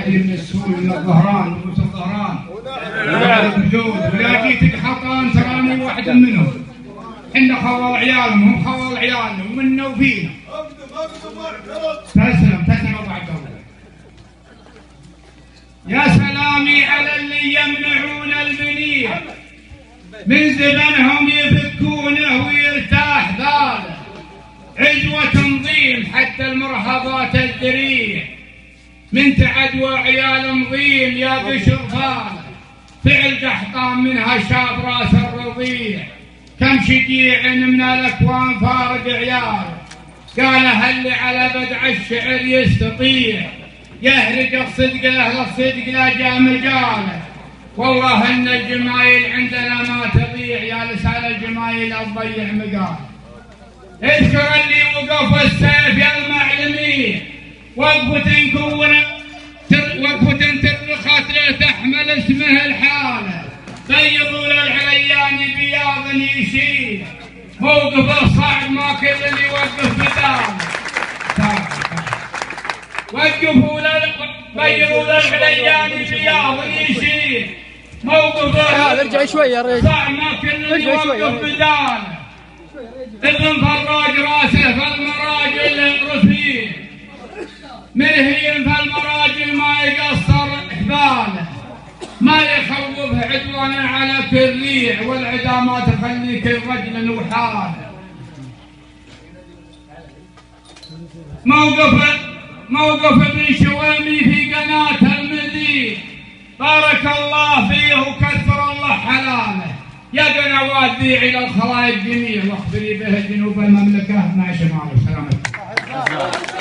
ادري من السول من الظهران من موسى الظهران ولا جيتك حطان تراني واحد منهم. احنا خوال عيالهم هم خوال عيالنا ومنا وفينا. تسلم ابو عبد الله. يا سلامي على اللي يمنعون المنيع من زبنهم يفكونه ويرتاح باله. عدوة تنظيم حتى المرهبات الذريع من تعدوى عيال مضيم يا بشر فاله. فعل قحطان منها شاب راس الرضيع كم شجيع من الاكوان فارق عياله. قال هل على بدع الشعر يستطيع يهرج الصدق له الصدق لا جاء مجاله. والله ان الجمايل عندنا ما تضيع يا لسان الجمايل لا تضيع مقال. اذكر اللي وقف السيف يا المعلمين وقفة ترخت له تحمل اسمه الحالة. بيضوا للعليان بياض يشيل موقف الصعب ما كل اللي يوقف بدال. وقفوا بيضوا للعليان بياض يشيل موقف ارجع شوي يا رجل صعب ما كل اللي يوقف بدال. ابن فراج راسه فالمراجل رفيع مرهين فالمراجل ما يقصر حباله. ما يخوفه عدوانا على كل ريع والعدا ما تخليك الرجل وحاله. موقف ابن شويمي في قناة المدين بارك الله فيه وكثر الله حلاله. يا قنوات ذيعي للخلائق جميع واخبري به جنوب المملكة مع شمال. سلامتكم.